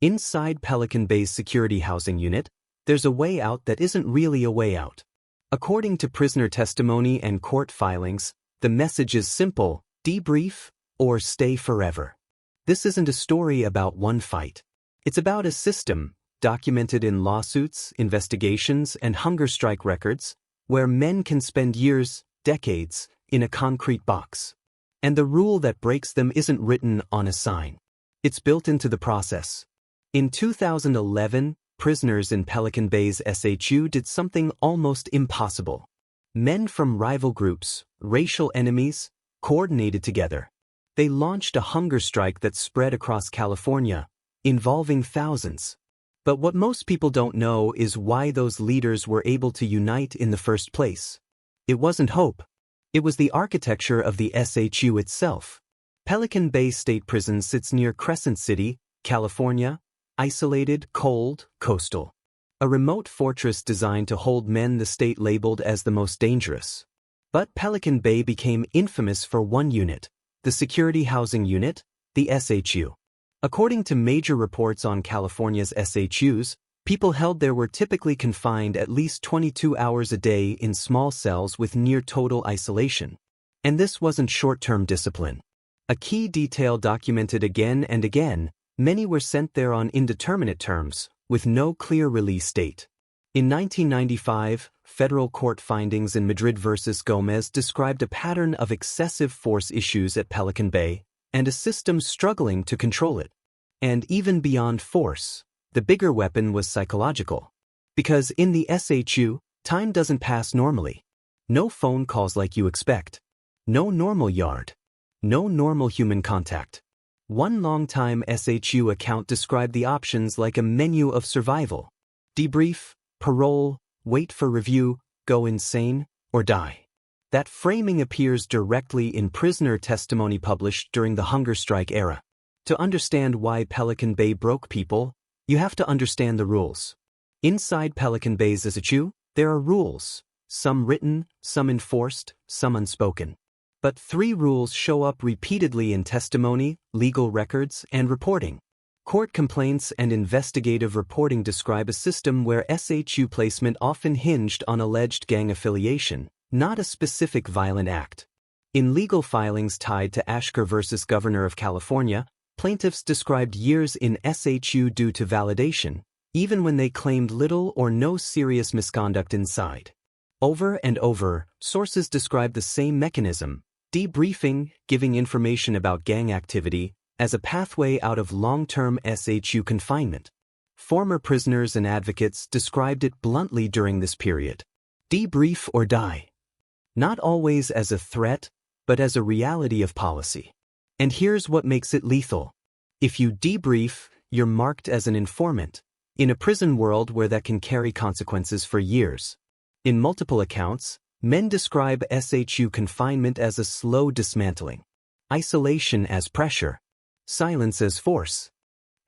Inside Pelican Bay's security housing unit, there's a way out that isn't really a way out. According to prisoner testimony and court filings, the message is simple: debrief or stay forever. This isn't a story about one fight. It's about a system, documented in lawsuits, investigations, and hunger strike records, where men can spend years, decades, in a concrete box. And the rule that breaks them isn't written on a sign. It's built into the process. In 2011, prisoners in Pelican Bay's SHU did something almost impossible. Men from rival groups, racial enemies, coordinated together. They launched a hunger strike that spread across California, involving thousands. But what most people don't know is why those leaders were able to unite in the first place. It wasn't hope. It was the architecture of the SHU itself. Pelican Bay State Prison sits near Crescent City, California, isolated, cold, coastal. A remote fortress designed to hold men the state labeled as the most dangerous. But Pelican Bay became infamous for one unit, the Security Housing Unit, the SHU. According to major reports on California's SHUs, people held there were typically confined at least 22 hours a day in small cells with near-total isolation. And this wasn't short-term discipline. A key detail documented again and again: many were sent there on indeterminate terms, with no clear release date. In 1995, federal court findings in Madrid v. Gomez described a pattern of excessive force issues at Pelican Bay, and a system struggling to control it. And even beyond force, the bigger weapon was psychological. Because in the SHU, time doesn't pass normally. No phone calls like you expect. No normal yard. No normal human contact. One longtime SHU account described the options like a menu of survival: debrief, parole, wait for review, go insane, or die. That framing appears directly in prisoner testimony published during the hunger strike era. To understand why Pelican Bay broke people, you have to understand the rules. Inside Pelican Bay's SHU, there are rules, some written, some enforced, some unspoken. But 3 rules show up repeatedly in testimony, legal records, and reporting. Court complaints and investigative reporting describe a system where SHU placement often hinged on alleged gang affiliation, not a specific violent act. In legal filings tied to Ashker v. Governor of California, plaintiffs described years in SHU due to validation, even when they claimed little or no serious misconduct inside. Over and over, sources describe the same mechanism: debriefing, giving information about gang activity, as a pathway out of long-term SHU confinement. Former prisoners and advocates described it bluntly during this period: debrief or die. Not always as a threat, but as a reality of policy. And here's what makes it lethal. If you debrief, you're marked as an informant, in a prison world where that can carry consequences for years. In multiple accounts, men describe SHU confinement as a slow dismantling, isolation as pressure, silence as force.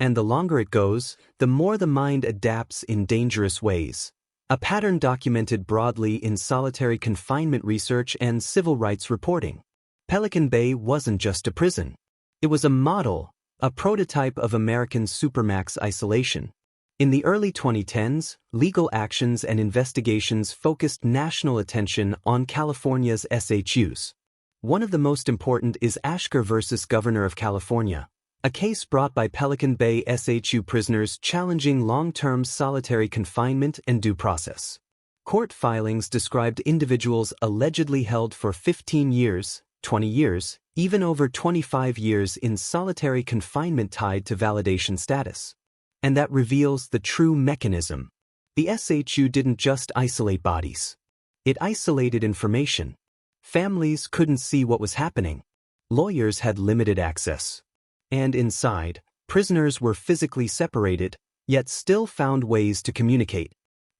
And the longer it goes, the more the mind adapts in dangerous ways. A pattern documented broadly in solitary confinement research and civil rights reporting. Pelican Bay wasn't just a prison. It was a model, a prototype of American supermax isolation. In the early 2010s, legal actions and investigations focused national attention on California's SHUs. One of the most important is Ashker v. Governor of California, a case brought by Pelican Bay SHU prisoners challenging long-term solitary confinement and due process. Court filings described individuals allegedly held for 15 years, 20 years, even over 25 years in solitary confinement tied to validation status. And that reveals the true mechanism. The SHU didn't just isolate bodies. It isolated information. Families couldn't see what was happening. Lawyers had limited access. And inside, prisoners were physically separated, yet still found ways to communicate.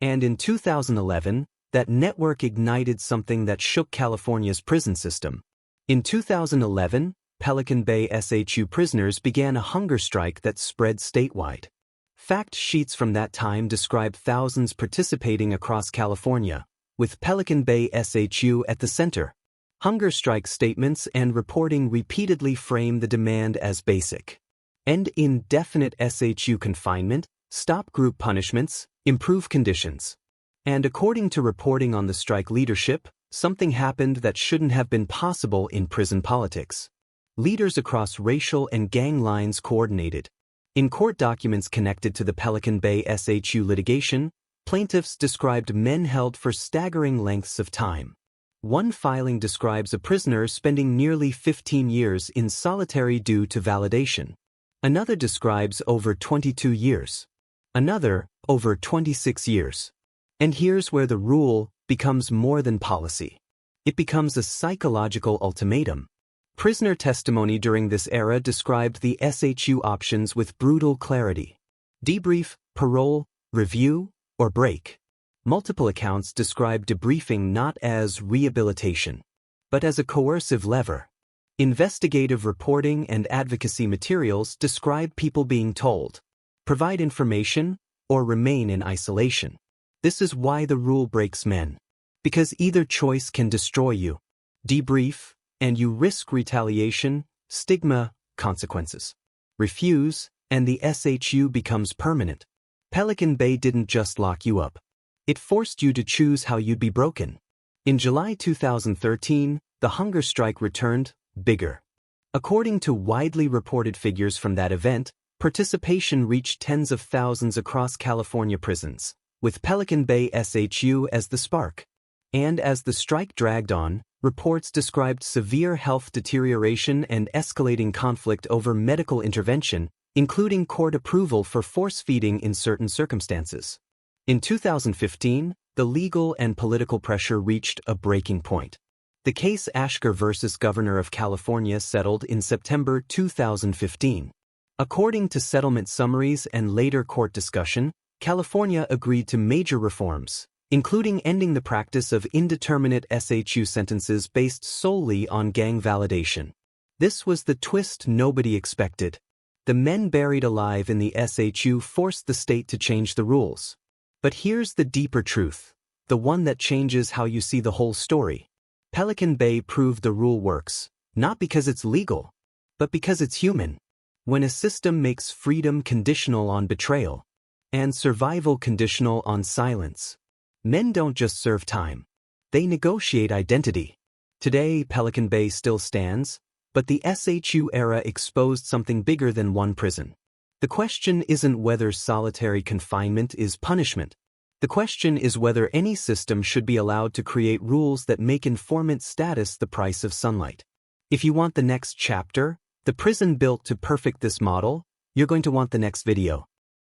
And in 2011, that network ignited something that shook California's prison system. In 2011, Pelican Bay SHU prisoners began a hunger strike that spread statewide. Fact sheets from that time describe thousands participating across California, with Pelican Bay SHU at the center. Hunger strike statements and reporting repeatedly frame the demand as basic. End indefinite SHU confinement, stop group punishments, improve conditions. And according to reporting on the strike leadership, something happened that shouldn't have been possible in prison politics. Leaders across racial and gang lines coordinated. In court documents connected to the Pelican Bay SHU litigation, plaintiffs described men held for staggering lengths of time. One filing describes a prisoner spending nearly 15 years in solitary due to validation. Another describes over 22 years. Another, over 26 years. And here's where the rule becomes more than policy. It becomes a psychological ultimatum. Prisoner testimony during this era described the SHU options with brutal clarity. Debrief, parole, review, or break. Multiple accounts describe debriefing not as rehabilitation, but as a coercive lever. Investigative reporting and advocacy materials describe people being told, provide information, or remain in isolation. This is why the rule breaks men. Because either choice can destroy you. Debrief, and you risk retaliation, stigma, consequences. Refuse, and the SHU becomes permanent. Pelican Bay didn't just lock you up. It forced you to choose how you'd be broken. In July 2013, the hunger strike returned, bigger. According to widely reported figures from that event, participation reached tens of thousands across California prisons, with Pelican Bay SHU as the spark. And as the strike dragged on, reports described severe health deterioration and escalating conflict over medical intervention, including court approval for force-feeding in certain circumstances. In 2015, the legal and political pressure reached a breaking point. The case Ashker versus Governor of California settled in September 2015. According to settlement summaries and later court discussion, California agreed to major reforms, including ending the practice of indeterminate SHU sentences based solely on gang validation. This was the twist nobody expected. The men buried alive in the SHU forced the state to change the rules. But here's the deeper truth, the one that changes how you see the whole story. Pelican Bay proved the rule works, not because it's legal, but because it's human. When a system makes freedom conditional on betrayal, and survival conditional on silence, men don't just serve time. They negotiate identity. Today, Pelican Bay still stands, but the SHU era exposed something bigger than one prison. The question isn't whether solitary confinement is punishment. The question is whether any system should be allowed to create rules that make informant status the price of sunlight. If you want the next chapter, the prison built to perfect this model, you're going to want the next video.